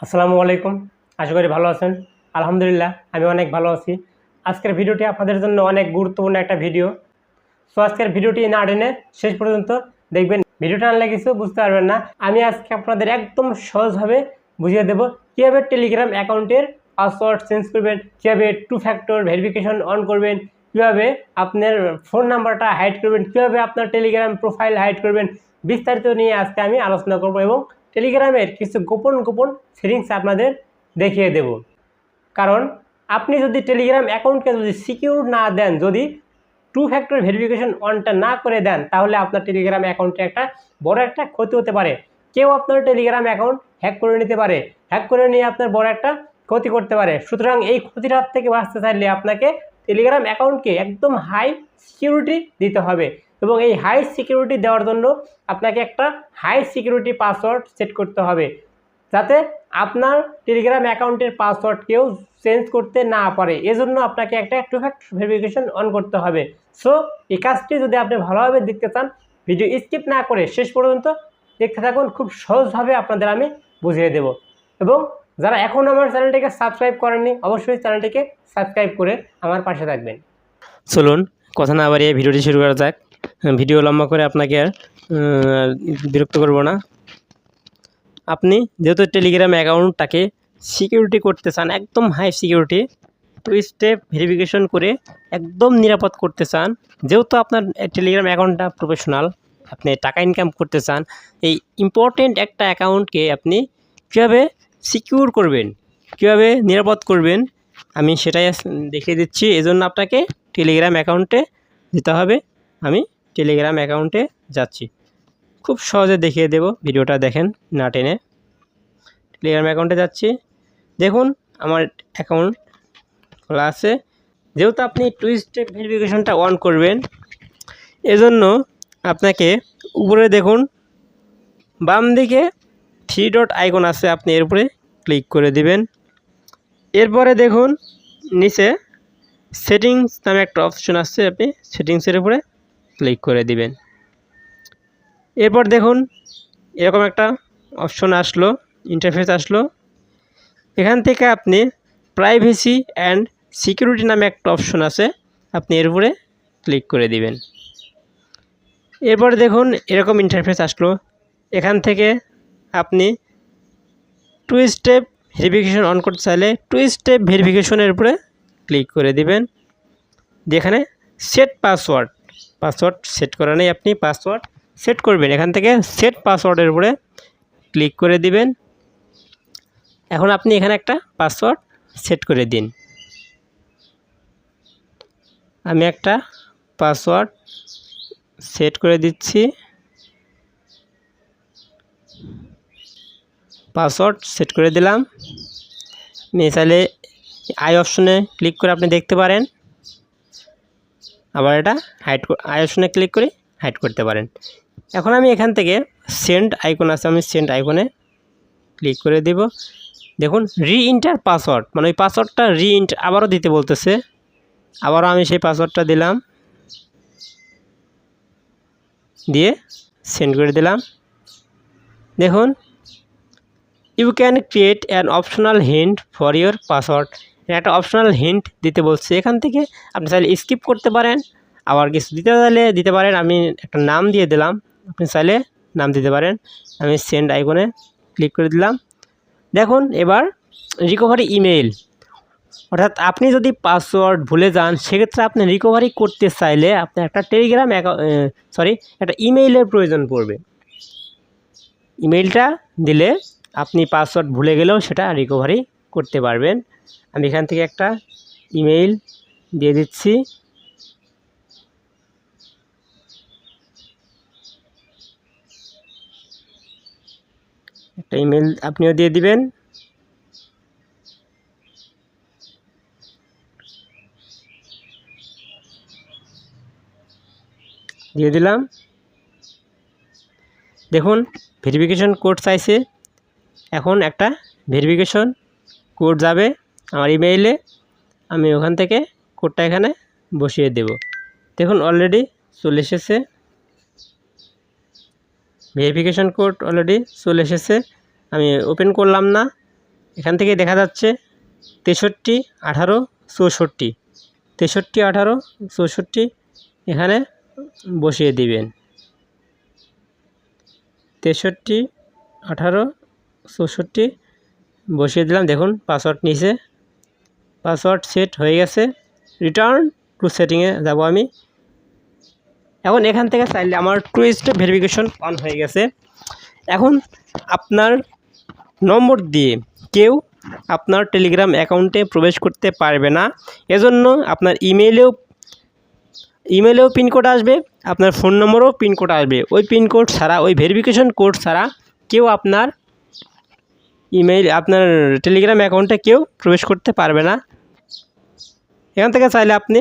আসসালামু আলাইকুম। আশা করি ভালো আছেন। আলহামদুলিল্লাহ আমি অনেক ভালো আছি। আজকের ভিডিওটি আপনাদের জন্য অনেক গুরুত্বপূর্ণ একটা ভিডিও। সো আজকের ভিডিওটি না টেনে শেষ পর্যন্ত দেখবেন। ভিডিওটা আনলে কিছু বুঝতে পারবেন না। আমি আজকে আপনাদের একদম সহজভাবে বুঝিয়ে দেব কীভাবে টেলিগ্রাম অ্যাকাউন্টের পাসওয়ার্ড চেঞ্জ করবেন, কীভাবে 2 ফ্যাক্টর ভেরিফিকেশন অন করবেন, কীভাবে আপনার ফোন নাম্বারটা হাইড করবেন, কীভাবে আপনার টেলিগ্রাম প্রোফাইল হাইড করবেন, বিস্তারিত নিয়ে আজকে আমি আলোচনা করব এবং টেলিগ্রামের কিছু গোপন সেটিংস আপনাদের দেখিয়ে দেব। কারণ আপনি যদি টেলিগ্রাম অ্যাকাউন্টকে যদি সিকিউর না দেন, যদি 2 ফ্যাক্টর ভেরিফিকেশন অনটা না করে দেন, তাহলে আপনার টেলিগ্রাম অ্যাকাউন্টে একটা বড় একটা ক্ষতি হতে পারে। কেউ আপনার টেলিগ্রাম অ্যাকাউন্ট হ্যাক করে নিতে পারে, হ্যাক করে নিয়ে আপনার বড় একটা ক্ষতি করতে পারে। সুতরাং এই ক্ষতির হাত থেকে বাঁচতে চাইলে আপনাকে টেলিগ্রাম অ্যাকাউন্টকে একদম হাই সিকিউরিটি দিতে হবে এবং এই হাই সিকিউরিটি দেওয়ার জন্য আপনাকে একটা হাই সিকিউরিটি পাসওয়ার্ড সেট করতে হবে, যাতে আপনার টেলিগ্রাম অ্যাকাউন্টের পাসওয়ার্ড কেউ চেঞ্জ করতে না পারে। এজন্য আপনাকে একটা 2 ফ্যাক্টর ভেরিফিকেশন অন করতে হবে। সো এই কাজটি যদি আপনি ভালোভাবে দেখতে চান, ভিডিও স্কিপ না করে শেষ পর্যন্ত দেখতে থাকুন। খুব সহজভাবে আপনাদের আমি বুঝিয়ে দেব। এবং যারা এখন আমার চ্যানেলটিকে সাবস্ক্রাইব করেননি, অবশ্যই চ্যানেলটিকে সাবস্ক্রাইব করে আমার পাশে থাকবেন। চলুন কথা না বাড়িয়ে ভিডিওটি শুরু করা যাক। ভিডিও লম্বা করে আপনাকে আর বিরক্ত করব না। আপনি যেহেতু টেলিগ্রাম অ্যাকাউন্টটাকে সিকিউরিটি করতে চান, একদম হাই সিকিউরিটি 2 স্টেপ ভেরিফিকেশন করে একদম নিরাপদ করতে চান, যেহেতু আপনার টেলিগ্রাম অ্যাকাউন্টটা প্রফেশনাল, আপনি টাকা ইনকাম করতে চান, এই ইম্পর্টেন্ট একটা অ্যাকাউন্টকে আপনি কীভাবে সিকিউর করবেন, কীভাবে নিরাপদ করবেন, আমি সেটাই দেখিয়ে দিচ্ছি। এজন্য আপনাকে টেলিগ্রাম অ্যাকাউন্টে যেতে হবে। আমি টেলিগ্রাম অ্যাকাউন্টে যাচ্ছি, খুব সহজে দেখিয়ে দেব। ভিডিওটা দেখেন না টেনে। টেলিগ্রাম অ্যাকাউন্টে যাচ্ছি, দেখুন আমার অ্যাকাউন্ট খোলা আছে। যেহেতু আপনি 2 স্টেপ ভেরিফিকেশনটা অন করবেন, এজন্য আপনাকে উপরে দেখুন বাম দিকে 3 ডট আইকন আছে, আপনি এর উপরে ক্লিক করে দিবেন। এরপরে দেখুন নিচে সেটিংস নামে একটা অপশন আছে, আপনি সেটিংসের উপরে ক্লিক করে দিবেন। এরপর দেখুন এরকম একটা অপশন আসলো, ইন্টারফেস আসলো। এখান থেকে আপনি প্রাইভেসি অ্যান্ড সিকিউরিটি নামে একটা অপশন আছে, আপনি এর উপরে ক্লিক করে দিবেন। এরপর দেখুন এরকম ইন্টারফেস আসলো। এখান থেকে আপনি 2 স্টেপ ভেরিফিকেশন অন করতে চাইলে 2 স্টেপ ভেরিফিকেশনের উপরে ক্লিক করে দিবেন। যেখানে সেট পাসওয়ার্ড সেট করা নেই, আপনি পাসওয়ার্ড সেট করবেন। এখান থেকে সেট পাসওয়ার্ডের উপরে ক্লিক করে দিবেন। এখন আপনি এখানে একটা পাসওয়ার্ড সেট করে দিন। আমি একটা পাসওয়ার্ড সেট করে দিচ্ছি। পাসওয়ার্ড সেট করে দিলাম। চাইলে আই অপশনে ক্লিক করে আপনি দেখতে পারেন, আবার এটা হাইড আই অপশনে ক্লিক করে হাইড করতে পারেন। এখন আমি এখান থেকে সেন্ড আইকন আছে, আমি সেন্ড আইকনে ক্লিক করে দেব। দেখুন রিএন্টার পাসওয়ার্ড, মানে ওই পাসওয়ার্ডটা আবারও দিতে বলতেছে। আবারও আমি সেই পাসওয়ার্ডটা দিলাম, দিয়ে সেন্ড করে দিলাম। দেখুন you can create an optional hint for your password, একটা অপশনাল হিন্ট দিতে বলছে। এখান থেকে আপনি চাইলে স্কিপ করতে পারেন, আবার কিছু দিতে চাইলে দিতে পারেন। আমি একটা নাম দিয়ে দিলাম, আপনি চাইলে নাম দিতে পারেন। আমি সেন্ড আইকনে ক্লিক করে দিলাম। দেখুন এবার রিকভারি ইমেইল, অর্থাৎ আপনি যদি পাসওয়ার্ড ভুলে যান, সেক্ষেত্রে আপনি রিকভারি করতে চাইলে আপনার একটা টেলিগ্রাম একটা ইমেইলের প্রয়োজন পড়বে। ইমেইলটা দিলে আপনি পাসওয়ার্ড ভুলে গেলেও সেটা রিকভারি করতে পারবেন। আমি এখান থেকে একটা ইমেইল দিয়ে দিচ্ছি। একটা ইমেইল আপনিও দিয়ে দিবেন। দিয়ে দিলাম। দেখুন ভেরিফিকেশন কোড চাইছে, এখন একটা ভেরিফিকেশন কোড যাবে আমার ইমেইলে। আমি ওখান থেকে কোডটা এখানে বসিয়ে দেব। দেখুন অলরেডি চলে এসেছে, ভেরিফিকেশন কোড অলরেডি চলে এসেছে। আমি ওপেন করলাম না, এখান থেকে দেখা যাচ্ছে 63 18 64, 63 18 64 এখানে বসিয়ে দিবেন। 63 18 64 বসিয়ে দিলাম। দেখুন পাসওয়ার্ড নিচে, পাসওয়ার্ড সেট হয়ে গেছে। রিটার্ন টু সেটিংয়ে যাব আমি। এখন এখান থেকে চাইলে আমার 2 স্টেপ ভেরিফিকেশন অন হয়ে গেছে। এখন আপনার নম্বর দিয়ে কেউ আপনার টেলিগ্রাম অ্যাকাউন্টে প্রবেশ করতে পারবে না। এজন্য আপনার ইমেলেও পিনকোড আসবে, আপনার ফোন নম্বরও পিনকোড আসবে। ওই পিনকোড ছাড়া, ওই ভেরিফিকেশন কোড ছাড়া কেউ আপনার আপনার টেলিগ্রাম অ্যাকাউন্টে কেউ প্রবেশ করতে পারবে না। এখান থেকে চাইলে আপনি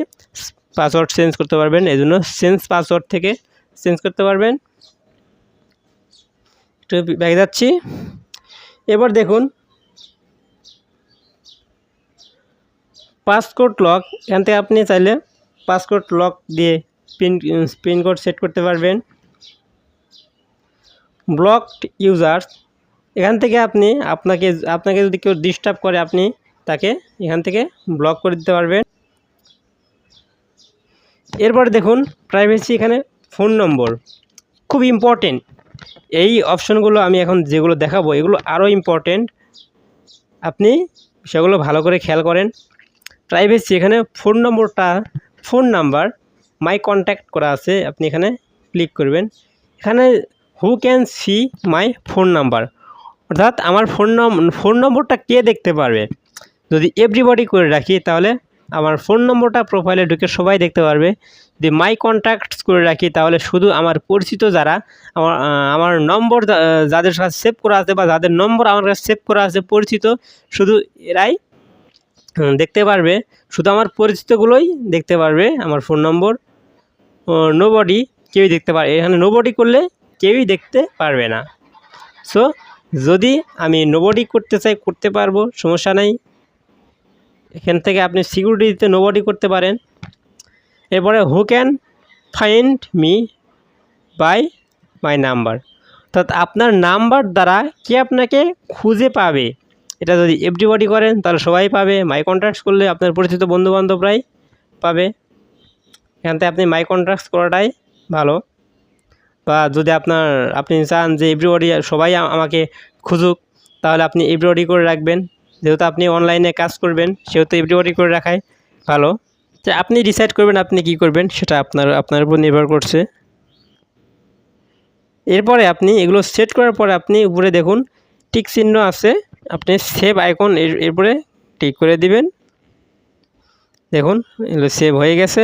পাসওয়ার্ড চেঞ্জ করতে পারবেন। এই জন্য চেঞ্জ পাসওয়ার্ড থেকে চেঞ্জ করতে পারবেন। একটু ব্যাক যাচ্ছি। এবার দেখুন পাসকোড লক, এখান থেকে আপনি চাইলে পাসকোড লক দিয়ে পিনকোড সেট করতে পারবেন। ব্লকড ইউজার্স, এখান থেকে আপনি আপনাকে যদি কেউ ডিস্টার্ব করে আপনি তাকে এখান থেকে ব্লক করে দিতে পারবেন। এরপরে দেখুন প্রাইভেসি, এখানে ফোন নম্বর খুব ইম্পর্টেন্ট। এই অপশনগুলো আমি এখন যেগুলো দেখাবো এগুলো আরও ইম্পর্টেন্ট, আপনি সেগুলো ভালো করে খেয়াল করেন। প্রাইভেসি, এখানে ফোন নাম্বার মাই কন্ট্যাক্ট করা আছে, আপনি এখানে ক্লিক করবেন। এখানে হু can see my phone number, অর্থাৎ আমার ফোন নম্বরটা কে দেখতে পারবে। যদি এভরিবডি করে রাখি তাহলে আমার ফোন নম্বরটা প্রোফাইলে ঢুকে সবাই দেখতে পারবে। যদি মাই কন্ট্যাক্টস করে রাখি তাহলে শুধু আমার পরিচিত যারা আমার নম্বর যাদের সাথে সেভ করা আছে বা যাদের নম্বর আমার কাছে সেভ করা আছে পরিচিত, শুধু এরাই দেখতে পারবে। শুধু আমার পরিচিতগুলোই দেখতে পারবে আমার ফোন নম্বর। নোবডি, কেউই দেখতে পারে, এখানে নোবডি করলে কেউই দেখতে পারবে না। সো যদি আমি নোবডি করতে চাই করতে পারবো, সমস্যা নেই। এখান থেকে আপনি সিকিউরিটিতে নোবডি করতে পারেন। এরপরে who can find me by my number, অর্থাৎ আপনার নাম্বার দ্বারা কে আপনাকে খুঁজে পাবে। এটা যদি এভরিবডি করেন তাহলে সবাই পাবে। মাই কন্ট্যাক্টস করলে আপনার পরিচিত বন্ধুবান্ধবরাই পাবে। এখান থেকে আপনি মাই কন্ট্যাক্টস করাটাই ভালো। বা যদি আপনি চান যে এভরিবডি সবাই আমাকে খুঁজুক, তাহলে আপনি এভরিবডি করে রাখবেন। যেহেতু আপনি অনলাইনে কাজ করবেন সেহেতু এভরিবডি করে রাখাই ভালো। যে আপনি ডিসাইড করবেন আপনি কি করবেন, সেটা আপনার উপর নির্ভর করছে। এরপরে আপনি এগুলো সেট করার পরে আপনি উপরে দেখুন টিক চিহ্ন আছে, আপনি সেভ আইকন এরপরে টিক করে দিবেন। দেখুন এগুলো সেভ হয়ে গেছে,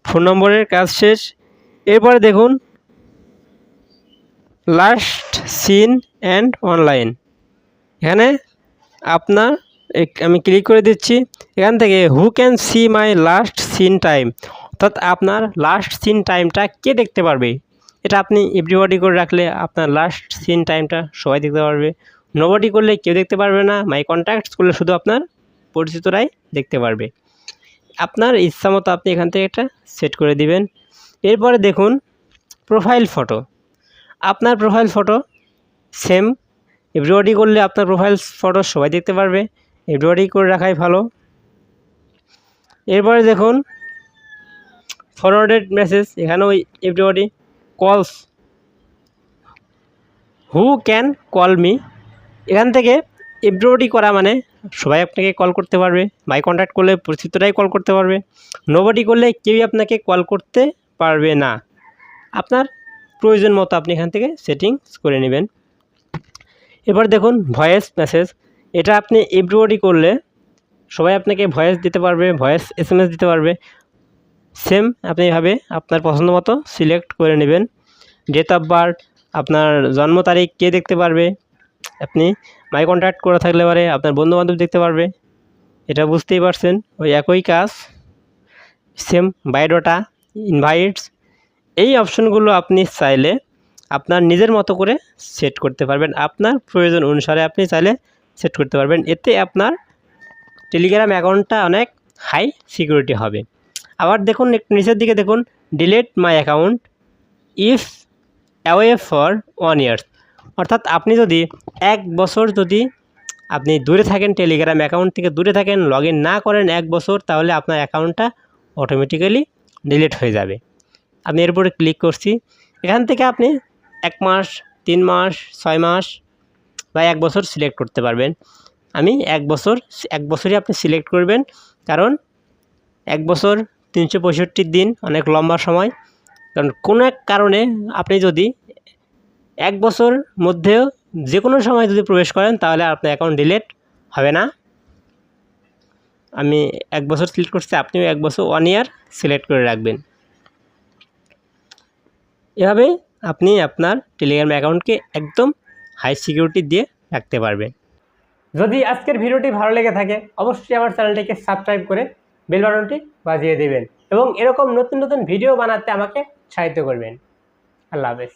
ফোন নম্বরের কাজ শেষ। এরপরে দেখুন লাস্ট সিন অ্যান্ড অনলাইন, এখানে আমি ক্লিক করে দিচ্ছি। এখান থেকে who can see my last seen time, অর্থাৎ আপনার লাস্ট সিন টাইমটা কে দেখতে পারবে। এটা আপনি এভরিবডি করে রাখলে আপনার লাস্ট সিন টাইমটা সবাই দেখতে পারবে। নোবডি করলে কেউ দেখতে পারবে না। মাই কন্ট্যাক্টস করলে শুধু আপনার পরিচিতরাই দেখতে পারবে। আপনার ইচ্ছা মতো আপনি এখান থেকে একটা সেট করে দিবেন। এরপরে দেখুন প্রোফাইল ফটো, আপনার প্রোফাইল ফটো সেম এভরিবডি করলে আপনার প্রোফাইল ফটো সবাই দেখতে পারবে। এভরিবডি করে রাখাই ভালো। এরপরে দেখুন ফরওয়ার্ডেড মেসেজ, এখানেও এভরিবডি। কলস, হু ক্যান কল মি, এখান থেকে এভরিবডি করা মানে সবাই আপনাকে কল করতে পারবে। মাই কন্ট্যাক্ট করলে পরিচিতরাই কল করতে পারবে। নোবডি করলে কেউই আপনাকে কল করতে পারবে না। আপনার প্রয়োজন মতো আপনি এখান থেকে সেটিংস করে নেবেন। এবার দেখুন ভয়েস মেসেজ, এটা আপনি এভরিবডি করলে সবাই আপনাকে ভয়েস দিতে পারবে, ভয়েস SMS দিতে পারবে। সেম আপনি এভাবে আপনার পছন্দ মতো সিলেক্ট করে নেবেন। ডেট অফ বার্থ, আপনার জন্ম তারিখ কে দেখতে পারবে, আপনি মাই কন্ট্যাক্ট করা থাকলে পারে আপনার বন্ধুবান্ধব দেখতে পারবে। এটা বুঝতেই পারছেন, ওই একই কাজ সেম। বায়োডাটা, ইনভাইটস, এই অপশনগুলো আপনি চাইলে আপনার নিজের মতো করে সেট করতে পারবেন। আপনার প্রয়োজন অনুসারে আপনি চাইলে সেট করতে পারবেন। এতে আপনার টেলিগ্রাম অ্যাকাউন্টটা অনেক হাই সিকিউরিটি হবে। আবার দেখুন একটু নিচের দিকে দেখুন delete my account if away for 1 ইয়ার, অর্থাৎ আপনি যদি 1 বছর যদি আপনি দূরে থাকেন, টেলিগ্রাম অ্যাকাউন্ট থেকে দূরে থাকেন, লগ ইন না করেন 1 বছর, তাহলে আপনার অ্যাকাউন্টটা অটোমেটিক্যালি ডিলিট হয়ে যাবে। আমি এর উপরে ক্লিক করছি। এখান থেকে আপনি 1 মাস, 3 মাস, 6 মাস বা 1 বছর সিলেক্ট করতে পারবেন। আমি 1 বছরই আপনি সিলেক্ট করবেন, কারণ 1 বছর 365 দিন অনেক লম্বা সময়। কারণ কোনো এক কারণে আপনি যদি 1 বছর মধ্যেও যে কোনো সময় যদি প্রবেশ করেন, তাহলে আপনার অ্যাকাউন্ট ডিলিট হবে না। আমি 1 বছর সিলেক্ট করছি, আপনিও 1 বছর 1 ইয়ার সিলেক্ট করে রাখবেন। এভাবে আপনি আপনার টেলিগ্রাম অ্যাকাউন্টকে একদম হাই সিকিউরিটি দিয়ে রাখতে পারবেন। যদি আজকের ভিডিওটি ভালো লেগে থাকে, অবশ্যই আমার চ্যানেলটিকে সাবস্ক্রাইব করে বেল বাটনটি বাজিয়ে দেবেন এবং এরকম নতুন নতুন ভিডিও বানাতে আমাকে সাহায্য করবেন। আল্লাহ হাফেজ।